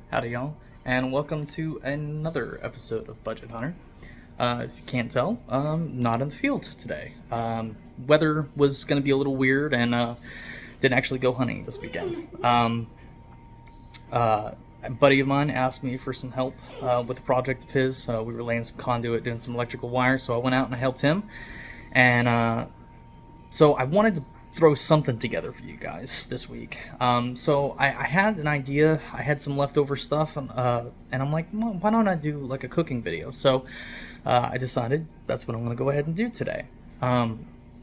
Howdy, y'all, and welcome to another episode of Budget Hunter. If you can't tell, not in the field today. Weather was going to be a little weird, and didn't actually go hunting this weekend. A buddy of mine asked me for some help with a project of his. We were laying some conduit, doing some electrical wire, so I went out and I helped him. And so I wanted to throw something together for you guys this week. So I had an idea. I had some leftover stuff, and I'm like, well, why don't I do like a cooking video? So I decided that's what I'm going to go ahead and do today.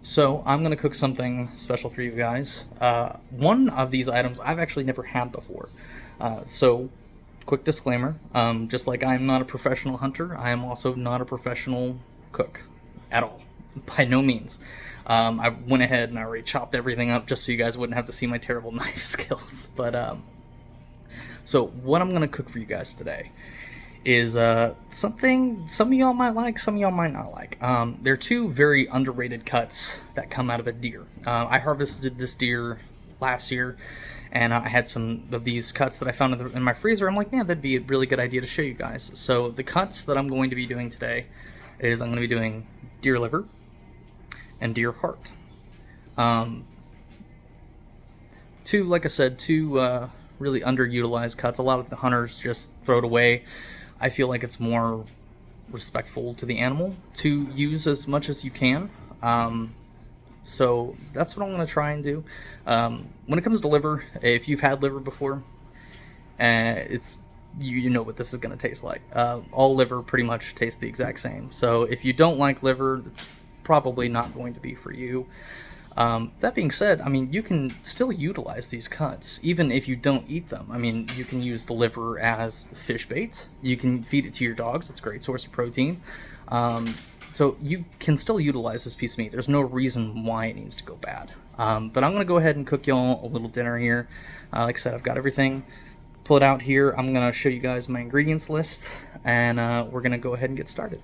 So I'm going to cook something special for you guys. One of these items I've actually never had before. So quick disclaimer, just like I'm not a professional hunter, I am also not a professional cook at all. By no means. I went ahead and I already chopped everything up just so you guys wouldn't have to see my terrible knife skills. But so what I'm gonna cook for you guys today is something some of y'all might like, some of y'all might not like. They're two very underrated cuts that come out of a deer. I harvested this deer last year, and I had some of these cuts that I found in my freezer. I'm like, man, that'd be a really good idea to show you guys. So the cuts that I'm going to be doing today is I'm going to be doing deer liver and deer heart. Like I said, two really underutilized cuts. A lot of the hunters just throw it away. I feel like it's more respectful to the animal to use as much as you can. So that's what I'm going to try and do. When it comes to liver, if you've had liver before, it's you know what this is going to taste like. All liver pretty much tastes the exact same. So if you don't like liver, it's probably not going to be for you. That being said, I mean, you can still utilize these cuts even if you don't eat them. I mean, you can use the liver as fish bait. You can feed it to your dogs. It's a great source of protein. So you can still utilize this piece of meat. There's no reason why it needs to go bad. But I'm going to go ahead and cook y'all a little dinner here. Like I said, I've got everything. Pull it out here. I'm going to show you guys my ingredients list, and we're going to go ahead and get started.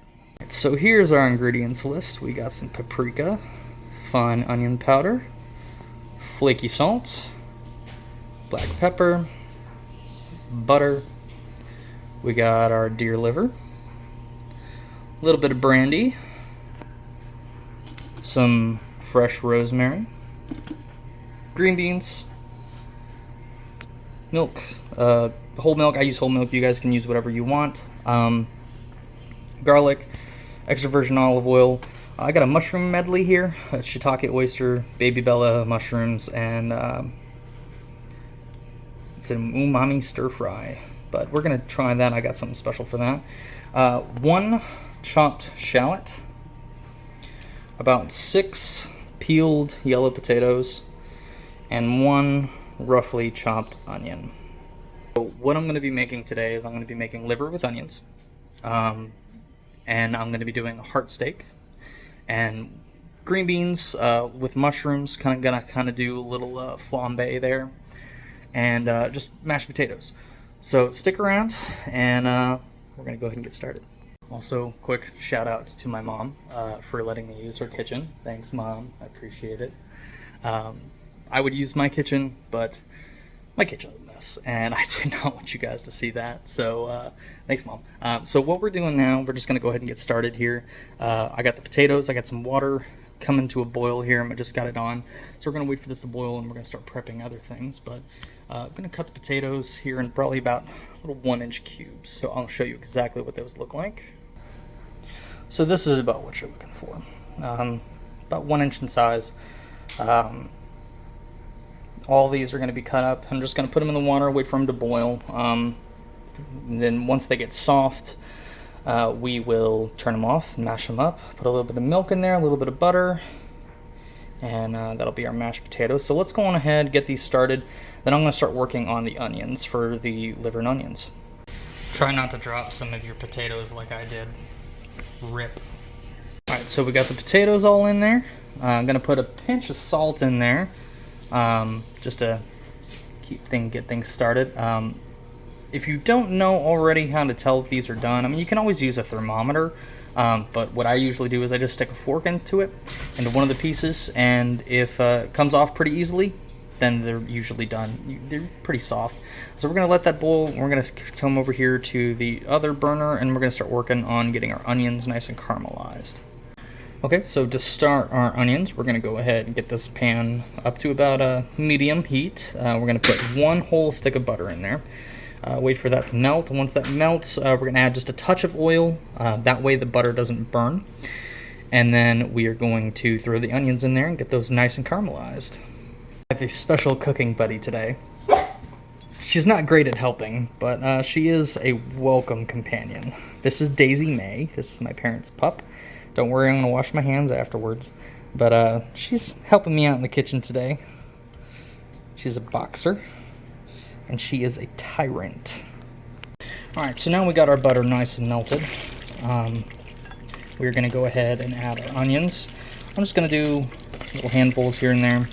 So here's our ingredients list. We got some paprika, fine onion powder, flaky salt, black pepper, butter. We got our deer liver, a little bit of brandy, some fresh rosemary, green beans, milk, whole milk. I use whole milk. You guys can use whatever you want. Garlic, extra virgin olive oil. I got a mushroom medley here: shiitake, oyster, baby bella mushrooms, and it's an umami stir fry. But we're gonna try that. I got something special for that. One chopped shallot, about 6 peeled yellow potatoes, and 1 roughly chopped onion. So what I'm going to be making today is I'm going to be making liver with onions, and I'm going to be doing a heart steak and green beans with mushrooms. Gonna do a little flambe there, and just mashed potatoes. So stick around, and we're going to go ahead and get started. Also, quick shout out to my mom for letting me use her kitchen. Thanks, Mom. I appreciate it. I would use my kitchen, but my kitchen's a mess, and I did not want you guys to see that. So thanks, Mom. So what we're doing now, we're just going to go ahead and get started here. I got the potatoes. I got some water coming to a boil here. I just got it on. So we're going to wait for this to boil, and we're going to start prepping other things. But I'm going to cut the potatoes here in probably about little 1-inch cubes. So I'll show you exactly what those look like. So this is about what you're looking for. About 1 inch in size. All these are going to be cut up. I'm just going to put them in the water, wait for them to boil. And then once they get soft, we will turn them off, mash them up, put a little bit of milk in there, a little bit of butter, and that'll be our mashed potatoes. So let's go on ahead, get these started. Then I'm going to start working on the onions for the liver and onions. Try not to drop some of your potatoes like I did. Rip. Alright, so we got the potatoes all in there. I'm going to put a pinch of salt in there, just to get things started. If you don't know already how to tell if these are done, I mean, you can always use a thermometer, but what I usually do is I just stick a fork into one of the pieces, and if it comes off pretty easily, then they're usually done. They're pretty soft. So we're going to let that boil. We're going to come over here to the other burner, and we're going to start working on getting our onions nice and caramelized. Okay, so to start our onions, we're going to go ahead and get this pan up to about a medium heat. We're going to put 1 whole stick of butter in there. Wait for that to melt. And once that melts, we're going to add just a touch of oil. That way the butter doesn't burn. And then we are going to throw the onions in there and get those nice and caramelized. I have a special cooking buddy today. She's not great at helping, but she is a welcome companion. This is Daisy May. This is my parents' pup. Don't worry, I'm going to wash my hands afterwards. But she's helping me out in the kitchen today. She's a boxer. And she is a tyrant. Alright, so now we got our butter nice and melted. We're going to go ahead and add our onions. I'm just going to do little handfuls here and there.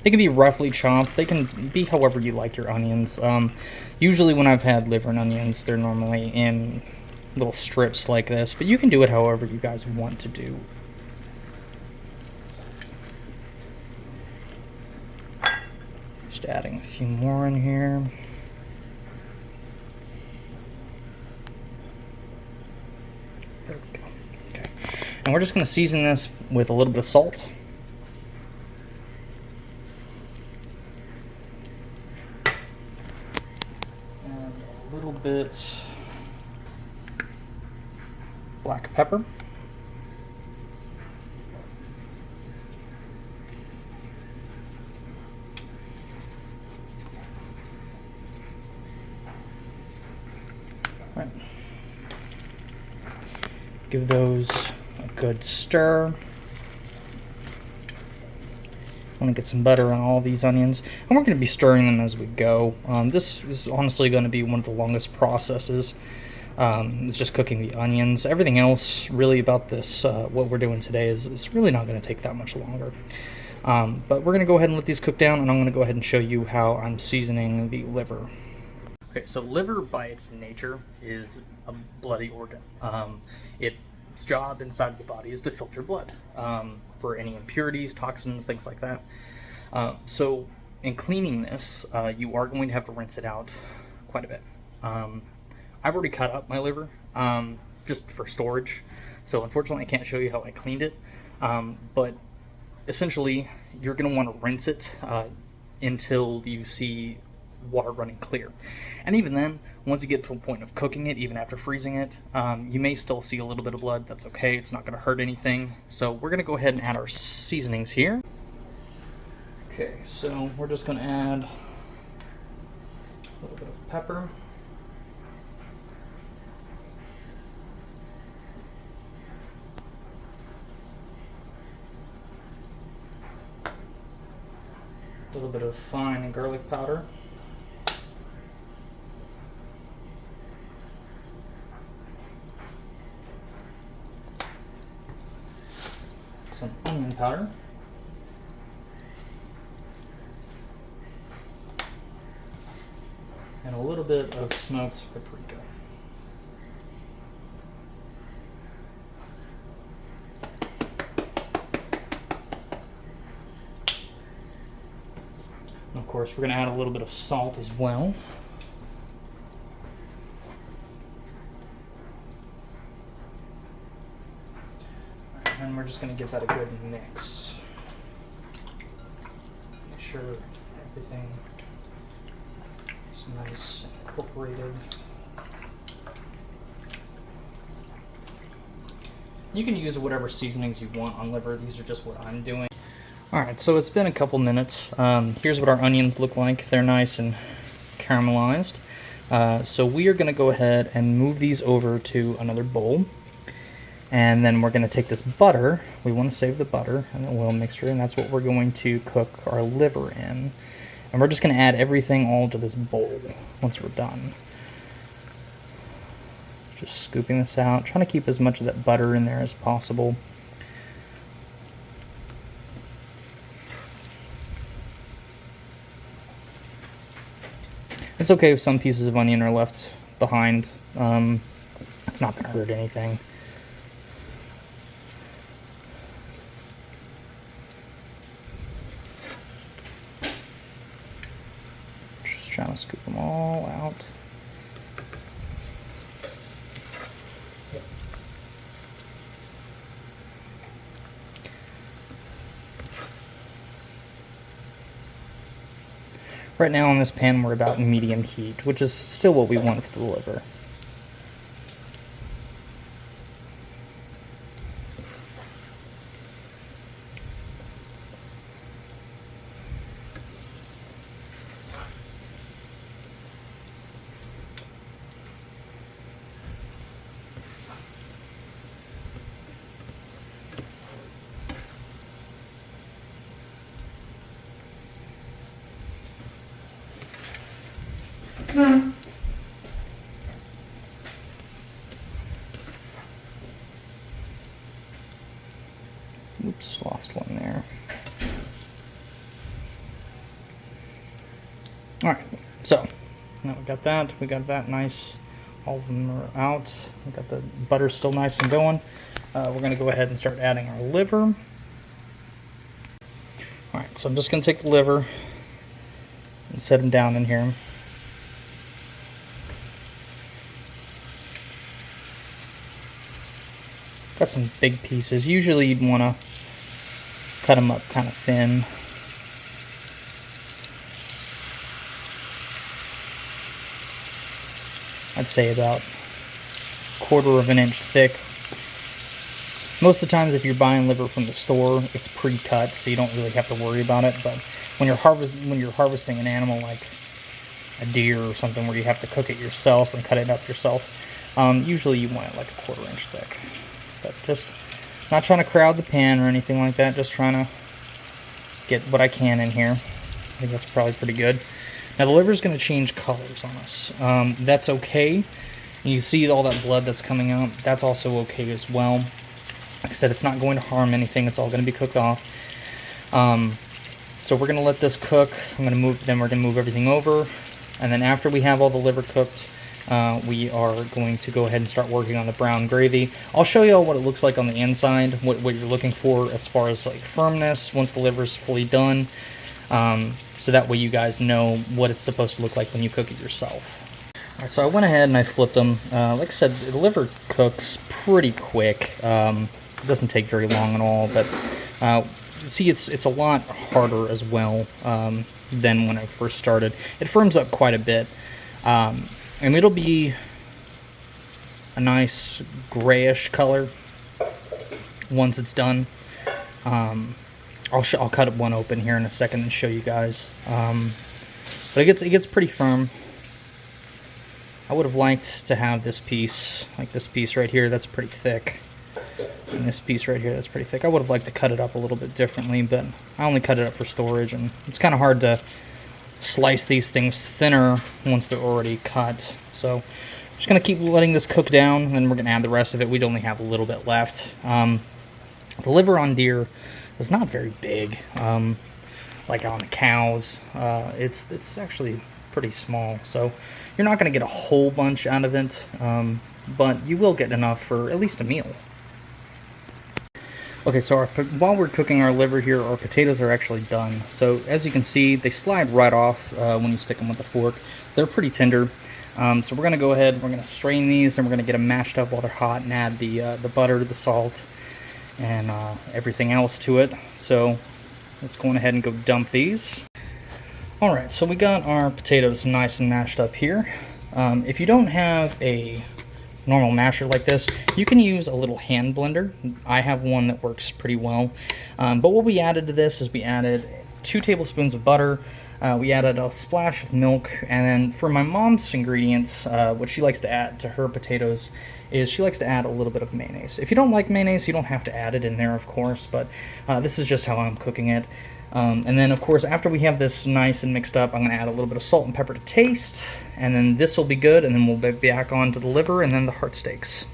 They can be roughly chopped. They can be however you like your onions. Usually when I've had liver and onions, they're normally in little strips like this. But you can do it however you guys want to do. Just adding a few more in here. There we go. Okay. And we're just going to season this with a little bit of salt. And a little bit black pepper. Right. Give those a good stir. I want to get some butter on all these onions, and we're going to be stirring them as we go. This is honestly going to be one of the longest processes. It's just cooking the onions. Everything else really about this, what we're doing today, is really not going to take that much longer. But we're going to go ahead and let these cook down, and I'm going to go ahead and show you how I'm seasoning the liver. Okay, so liver by its nature is a bloody organ. Its job inside of the body is to filter blood for any impurities, toxins, things like that. So in cleaning this, you are going to have to rinse it out quite a bit. I've already cut up my liver just for storage, so unfortunately I can't show you how I cleaned it. But essentially, you're going to want to rinse it until you see water running clear. And even then, once you get to a point of cooking it, even after freezing it, you may still see a little bit of blood. That's okay, it's not going to hurt anything. So we're going to go ahead and add our seasonings here. Okay, so we're just going to add a little bit of pepper. A little bit of fine garlic powder. Some onion powder. And a little bit of smoked paprika. And of course, we're going to add a little bit of salt as well. And we're just going to give that a good mix. Make sure everything is nice and incorporated. You can use whatever seasonings you want on liver. These are just what I'm doing. Alright, so it's been a couple minutes. Here's what our onions look like. They're nice and caramelized. So we are going to go ahead and move these over to another bowl. And then we're going to take this butter. We want to save the butter and the oil mixture, and that's what we're going to cook our liver in. And we're just going to add everything all to this bowl once we're done. Just scooping this out, trying to keep as much of that butter in there as possible. It's okay if some pieces of onion are left behind. It's not going to hurt anything. trying to scoop them all out. Right now on this pan we're about medium heat, which is still what we want for the liver. Oops, lost one there. Alright, so now we got that nice, all of them are out. We got the butter still nice and going. We're going to go ahead and start adding our liver. Alright, so I'm just going to take the liver and set them down in here. Got some big pieces. Usually you'd want to cut them up kind of thin. I'd say about 1/4 of an inch thick. Most of the times if you're buying liver from the store, it's pre-cut, so you don't really have to worry about it. But when you're harvesting an animal like a deer or something where you have to cook it yourself and cut it up yourself, usually you want it like 1/4 inch thick. But just not trying to crowd the pan or anything like that, just trying to get what I can in here. I think that's probably pretty good. Now the liver is going to change colors on us. That's okay. You see all that blood that's coming out, that's also okay as well. Like I said, it's not going to harm anything, it's all going to be cooked off. So we're going to let this cook. We're going to move everything over, and then after we have all the liver cooked, we are going to go ahead and start working on the brown gravy. I'll show you all what it looks like on the inside, what you're looking for as far as like firmness once the liver's fully done, so that way you guys know what it's supposed to look like when you cook it yourself. Alright, so I went ahead and I flipped them. Like I said, the liver cooks pretty quick. It doesn't take very long at all, but see, it's a lot harder as well than when I first started. It firms up quite a bit. And it'll be a nice grayish color once it's done. I'll cut one open here in a second and show you guys. But it gets pretty firm. I would have liked to have this piece, like this piece right here, that's pretty thick. And this piece right here, that's pretty thick. I would have liked to cut it up a little bit differently, but I only cut it up for storage, and it's kind of hard to slice these things thinner once they're already cut. So I'm just going to keep letting this cook down, and then we're going to add the rest of it. We'd only have a little bit left. The liver on deer is not very big, like on cows. It's actually pretty small, so you're not going to get a whole bunch out of it, but you will get enough for at least a meal. Okay, so while we're cooking our liver here, our potatoes are actually done. So as you can see, they slide right off when you stick them with a fork. They're pretty tender. So we're going to go ahead, we're going to strain these, and we're going to get them mashed up while they're hot and add the butter, the salt, and everything else to it. So let's go ahead and go dump these. Alright, so we got our potatoes nice and mashed up here. If you don't have a normal masher like this, you can use a little hand blender. I have one that works pretty well. But what we added to this is we added 2 tablespoons of butter, we added a splash of milk, and then for my mom's ingredients, what she likes to add to her potatoes is she likes to add a little bit of mayonnaise. If you don't like mayonnaise, you don't have to add it in there, of course, but this is just how I'm cooking it. And then, of course, after we have this nice and mixed up, I'm going to add a little bit of salt and pepper to taste, and then this will be good, and then we'll be back on to the liver and then the heart steaks.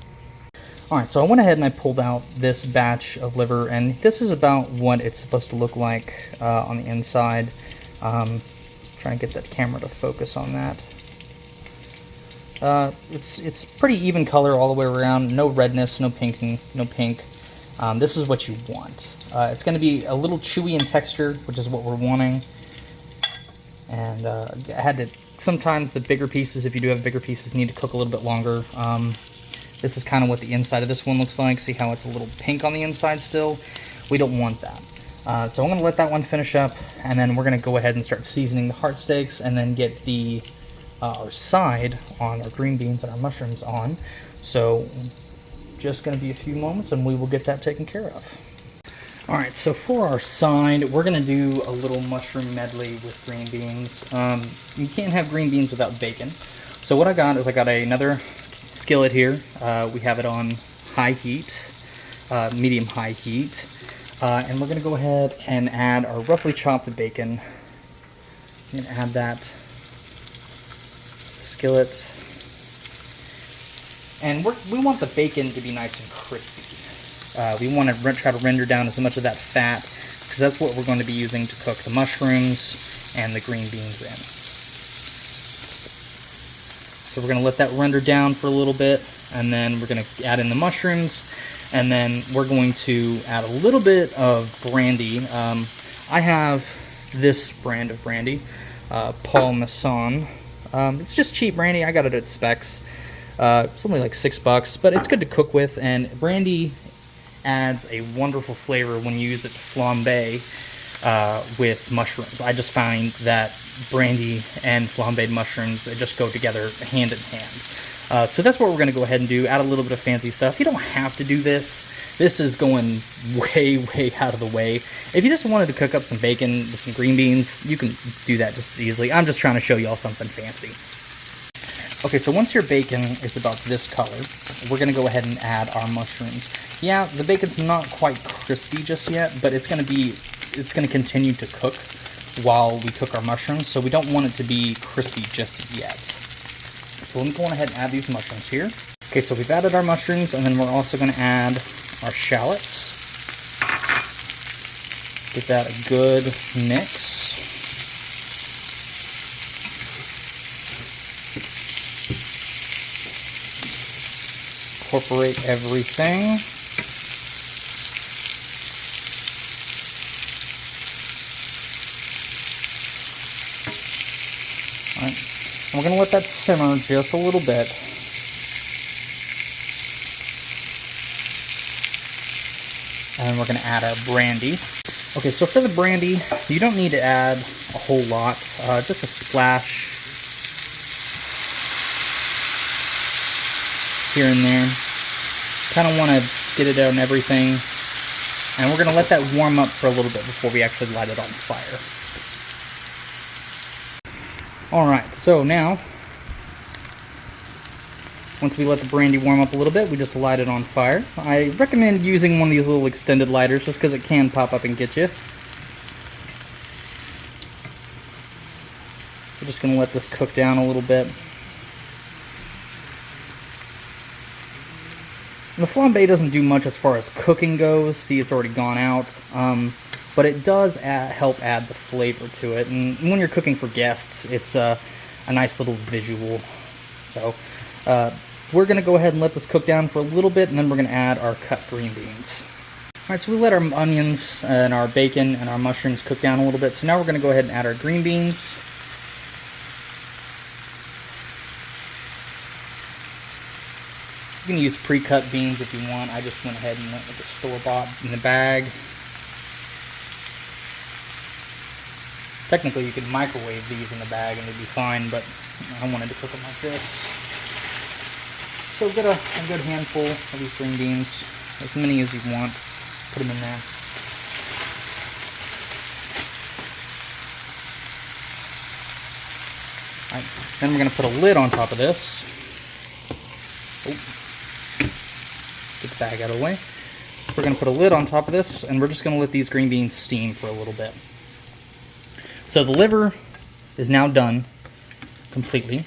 Alright, so I went ahead and I pulled out this batch of liver, and this is about what it's supposed to look like on the inside. Trying to get that camera to focus on that. It's pretty even color all the way around, no redness, no pinking, no pink. This is what you want. It's going to be a little chewy in texture, which is what we're wanting. And I had to, sometimes the bigger pieces, if you do have bigger pieces, need to cook a little bit longer. This is kind of what the inside of this one looks like. See how it's a little pink on the inside still? We don't want that. So I'm going to let that one finish up, and then we're going to go ahead and start seasoning the heart steaks, and then get the our side on our green beans and our mushrooms on. So just going to be a few moments, and we will get that taken care of. Alright, so for our side, we're going to do a little mushroom medley with green beans. You can't have green beans without bacon. So what I got is I got another skillet here. We have it on high heat, medium-high heat. And we're going to go ahead and add our roughly chopped bacon. I'm going to add that skillet. And we want the bacon to be nice and crispy. We want to try to render down as much of that fat, because that's what we're going to be using to cook the mushrooms and the green beans in. So we're going to let that render down for a little bit, and then we're going to add in the mushrooms, and then we're going to add a little bit of brandy. I have this brand of brandy, Paul Masson. It's just cheap brandy. I got it at Specs. It's only like $6, but it's good to cook with, and brandy adds a wonderful flavor when you use it to flambe with mushrooms. I just find that brandy and flambéed mushrooms, they just go together hand in hand. So that's what we're going to go ahead and do, add a little bit of fancy stuff. You don't have to do this. This is going way, way out of the way. If you just wanted to cook up some bacon with some green beans, you can do that just as easily. I'm just trying to show you all something fancy. Okay, so once your bacon is about this color, we're going to go ahead and add our mushrooms. Yeah, the bacon's not quite crispy just yet, but it's going to continue to cook while we cook our mushrooms, so we don't want it to be crispy just yet. So let me go on ahead and add these mushrooms here. Okay, so we've added our mushrooms, and then we're also going to add our shallots. Give that a good mix. Incorporate everything. Alright, we're going to let that simmer just a little bit. And we're going to add our brandy. Okay, so for the brandy, you don't need to add a whole lot, just a splash here and there. Kind of want to get it on everything. And we're going to let that warm up for a little bit before we actually light it on fire. Alright, so now, once we let the brandy warm up a little bit, we just light it on fire. I recommend using one of these little extended lighters just because it can pop up and get you. We're just going to let this cook down a little bit. The flambe doesn't do much as far as cooking goes. See, it's already gone out. But it does help add the flavor to it. And when you're cooking for guests, it's a nice little visual. So we're going to go ahead and let this cook down for a little bit, and then we're going to add our cut green beans. Alright, so we let our onions and our bacon and our mushrooms cook down a little bit. So now we're going to go ahead and add our green beans. You can use pre-cut beans if you want. I just went ahead and went with the store-bought in the bag. Technically, you could microwave these in the bag and they'd be fine, but I wanted to cook them like this. So get a good handful of these green beans, as many as you want. Put them in there. Alright, then we're going to put a lid on top of this. Oh. Get the bag out of the way. We're going to put a lid on top of this, and we're just going to let these green beans steam for a little bit. So the liver is now done completely.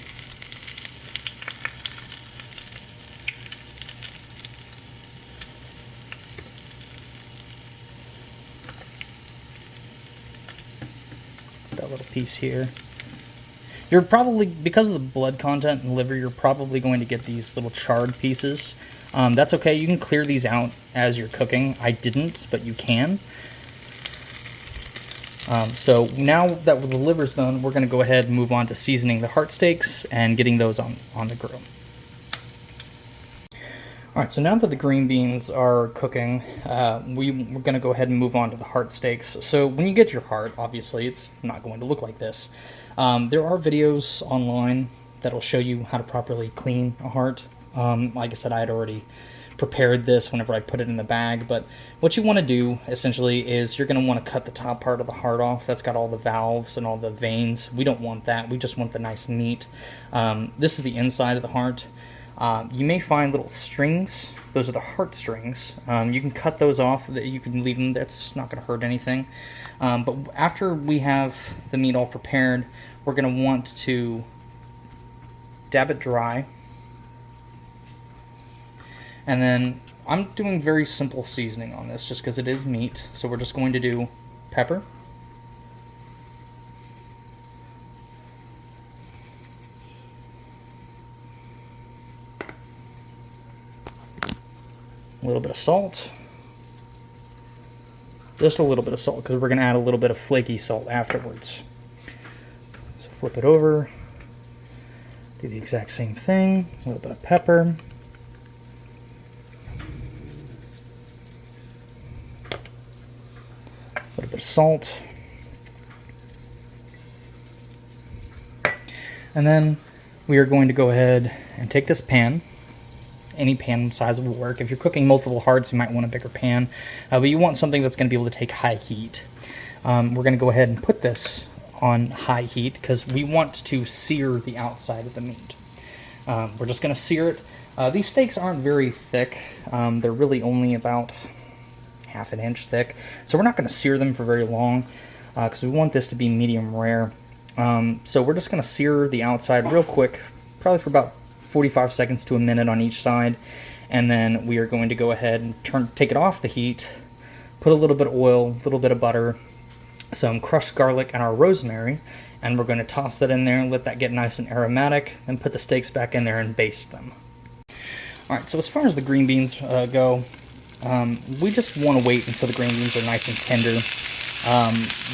That little piece here. You're probably, because of the blood content in the liver, you're probably going to get these little charred pieces. That's okay. You can clear these out as you're cooking. I didn't, but you can. So now that the liver's done, we're going to go ahead and move on to seasoning the heart steaks and getting those on the grill. All right, so now that the green beans are cooking, we're going to go ahead and move on to the heart steaks. So when you get your heart, obviously it's not going to look like this. There are videos online that'll show you how to properly clean a heart. Like I said, I had already prepared this whenever I put it in the bag, but what you want to do essentially is you're going to want to cut the top part of the heart off. That's got all the valves and all the veins. We don't want that. We just want the nice meat. This is the inside of the heart. You may find little strings. Those are the heart strings. You can cut those off. You can leave them. That's not going to hurt anything. But after we have the meat all prepared, we're going to want to dab it dry. And then I'm doing very simple seasoning on this just because it is meat. So we're just going to do pepper, a little bit of salt, just a little bit of salt because we're going to add a little bit of flaky salt afterwards. So flip it over, do the exact same thing, a little bit of pepper, a little bit of salt, and then we are going to go ahead and take this pan. Any pan size will work. If you're cooking multiple hearts, you might want a bigger pan, but you want something that's going to be able to take high heat. We're going to go ahead and put this on high heat because we want to sear the outside of the meat. We're just going to sear it. These steaks aren't very thick. They're really only about half an inch thick, so we're not going to sear them for very long because we want this to be medium rare. So we're just going to sear the outside real quick, probably for about 45 seconds to a minute on each side, and then we are going to go ahead and take it off the heat, put a little bit of oil, a little bit of butter, some crushed garlic, and our rosemary, and we're going to toss that in there and let that get nice and aromatic, and put the steaks back in there and baste them. Alright, so as far as the green beans go, we just want to wait until the green beans are nice and tender.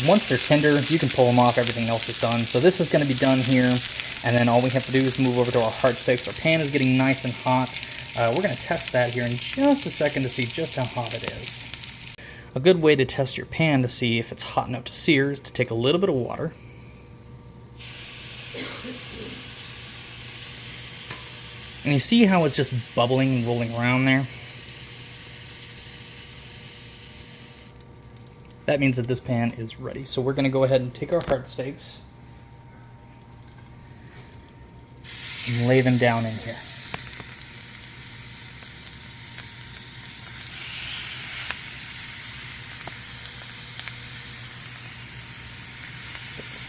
Once they're tender, you can pull them off, everything else is done. So this is going to be done here. And then all we have to do is move over to our heart steaks. Our pan is getting nice and hot. We're going to test that here in just a second to see just how hot it is. A good way to test your pan to see if it's hot enough to sear is to take a little bit of water. And you see how it's just bubbling and rolling around there? That means that this pan is ready. So we're going to go ahead and take our heart steaks and lay them down in here.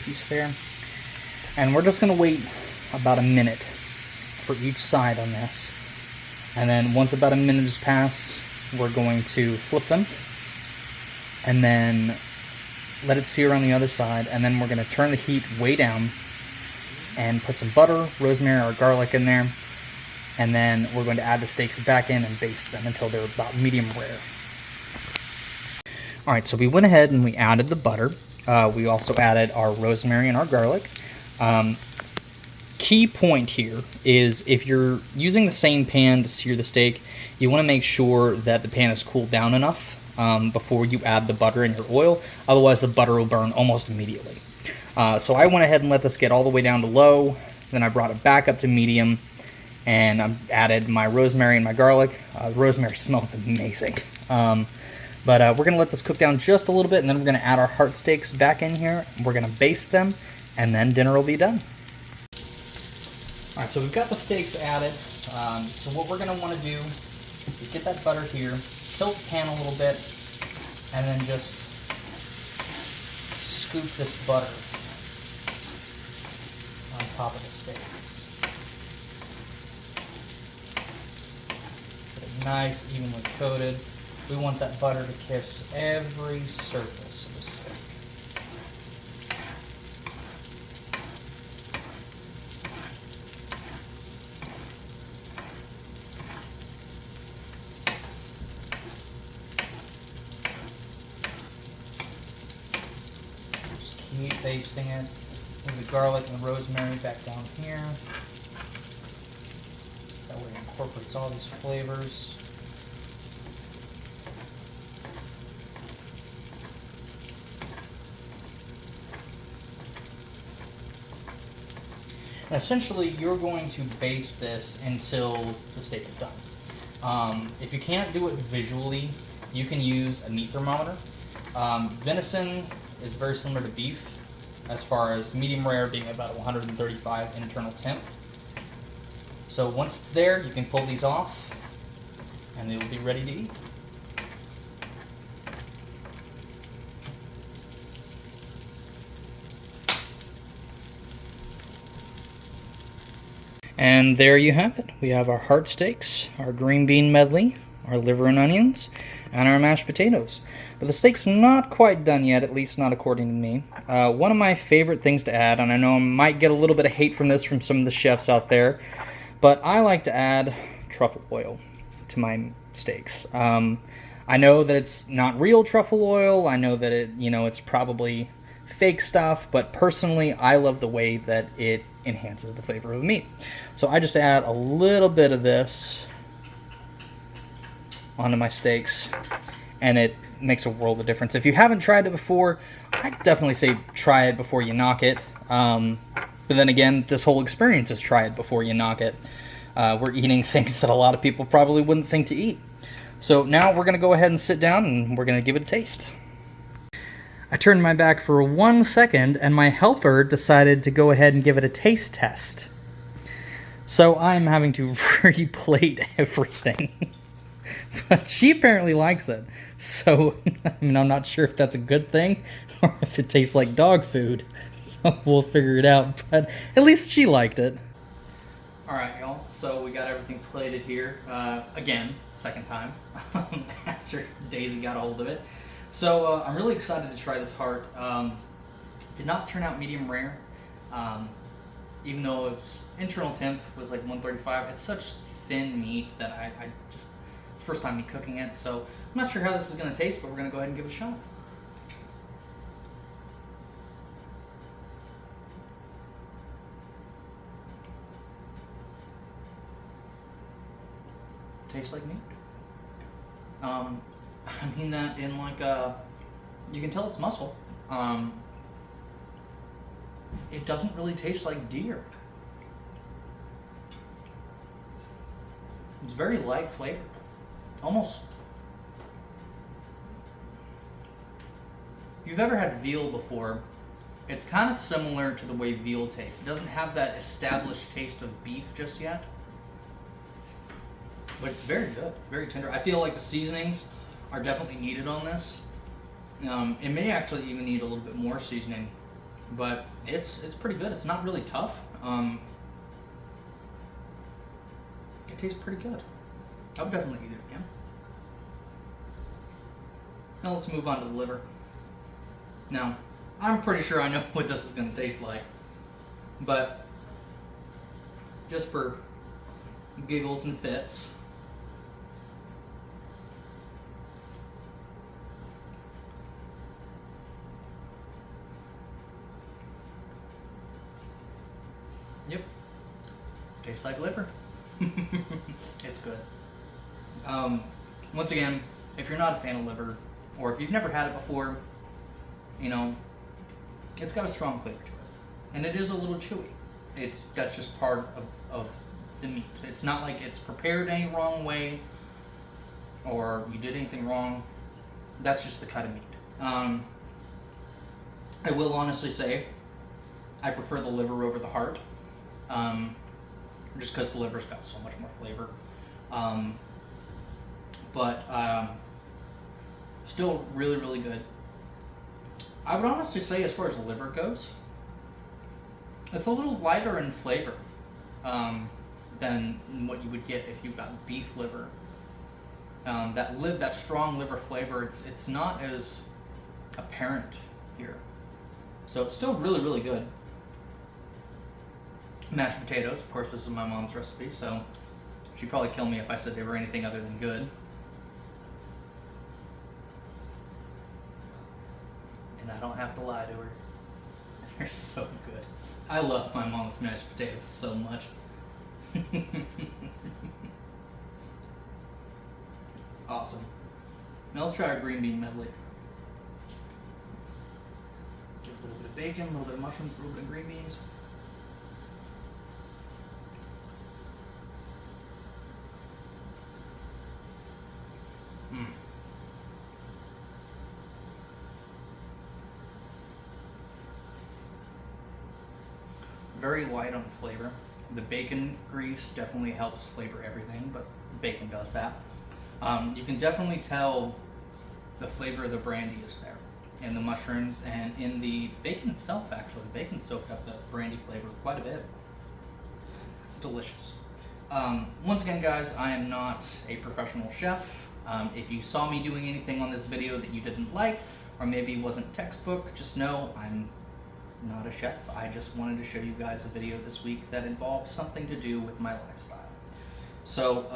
Piece there. And we're just going to wait about a minute for each side on this. And then once about a minute has passed, we're going to flip them and then let it sear on the other side. And then we're going to turn the heat way down and put some butter, rosemary, or garlic in there, and then we're going to add the steaks back in and baste them until they're about medium rare. Alright, so we went ahead and we added the butter. We also added our rosemary and our garlic. Key point here is if you're using the same pan to sear the steak, you want to make sure that the pan is cooled down enough before you add the butter and your oil. Otherwise, the butter will burn almost immediately. So I went ahead and let this get all the way down to low. Then I brought it back up to medium, and I added my rosemary and my garlic. The rosemary smells amazing. But we're going to let this cook down just a little bit, and then we're going to add our heart steaks back in here. We're going to baste them, and then dinner will be done. All right, so we've got the steaks added. So what we're going to want to do is get that butter here, tilt the pan a little bit, and then just scoop this butter on top of the steak. Get it nice, evenly coated. We want that butter to kiss every surface of the steak. basting it. Move the garlic and the rosemary back down here. That way it incorporates all these flavors. And essentially, you're going to baste this until the steak is done. If you can't do it visually, you can use a meat thermometer. Venison is very similar to beef, as far as medium rare being about 135 internal temp. So once it's there, you can pull these off, and they will be ready to eat. And there you have it. We have our heart steaks, our green bean medley, our liver and onions, and our mashed potatoes. But the steak's not quite done yet, at least not according to me. One of my favorite things to add, and I know I might get a little bit of hate from this from some of the chefs out there, but I like to add truffle oil to my steaks. I know that it's not real truffle oil. I know that it's probably fake stuff, but personally, I love the way that it enhances the flavor of the meat. So I just add a little bit of this onto my steaks, and it makes a world of difference. If you haven't tried it before, I'd definitely say try it before you knock it. But then again, this whole experience is try it before you knock it. We're eating things that a lot of people probably wouldn't think to eat. So now we're going to go ahead and sit down, and we're going to give it a taste. I turned my back for 1 second, and my helper decided to go ahead and give it a taste test. So I'm having to replate everything. But she apparently likes it. So, I'm not sure if that's a good thing or if it tastes like dog food. So we'll figure it out. But at least she liked it. Alright, y'all. So we got everything plated here. Again, second time. After Daisy got a hold of it. So I'm really excited to try this heart. Did not turn out medium rare, even though its internal temp was like 135. It's such thin meat that I just, it's the first time me cooking it, so I'm not sure how this is going to taste, but we're going to go ahead and give it a shot. Tastes like meat. I mean that in like you can tell it's muscle. It doesn't really taste like deer. It's very light flavored. Almost. If you've ever had veal before, it's kind of similar to the way veal tastes. It doesn't have that established taste of beef just yet. But it's very good. It's very tender. I feel like the seasonings are definitely needed on this. It may actually even need a little bit more seasoning, but it's pretty good. It's not really tough. It tastes pretty good. I would definitely eat it again. Now let's move on to the liver. Now, I'm pretty sure I know what this is going to taste like, but just for giggles and fits, yep, tastes like liver. It's good. Once again, if you're not a fan of liver, or if you've never had it before, it's got a strong flavor to it, and it is a little chewy. That's just part of the meat. It's not like it's prepared any wrong way, or you did anything wrong. That's just the cut of meat. I will honestly say, I prefer the liver over the heart. Just because the liver's got so much more flavor. But still really, really good. I would honestly say, as far as the liver goes, it's a little lighter in flavor than what you would get if you got beef liver. That strong liver flavor, it's not as apparent here. So it's still really, really good. Mashed potatoes, of course, this is my mom's recipe, so she'd probably kill me if I said they were anything other than good. And I don't have to lie to her. so good. I love my mom's mashed potatoes so much. Awesome. Now let's try our green bean medley. Get a little bit of bacon, a little bit of mushrooms, a little bit of green beans. Very light on flavor. The bacon grease definitely helps flavor everything, but bacon does that. You can definitely tell the flavor of the brandy is there in the mushrooms and in the bacon itself. Actually, the bacon soaked up the brandy flavor quite a bit. Delicious. Once again, guys, I am not a professional chef. If you saw me doing anything on this video that you didn't like, or maybe wasn't textbook, just know I'm not a chef. I just wanted to show you guys a video this week that involves something to do with my lifestyle. So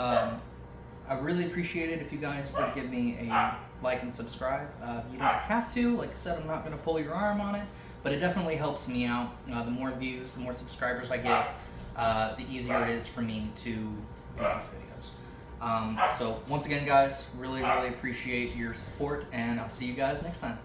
I really appreciate it if you guys would give me a like and subscribe. You don't have to. Like I said, I'm not going to pull your arm on it, but it definitely helps me out. The more views, the more subscribers I get, the easier it is for me to do these videos. So once again, guys, really appreciate your support, and I'll see you guys next time.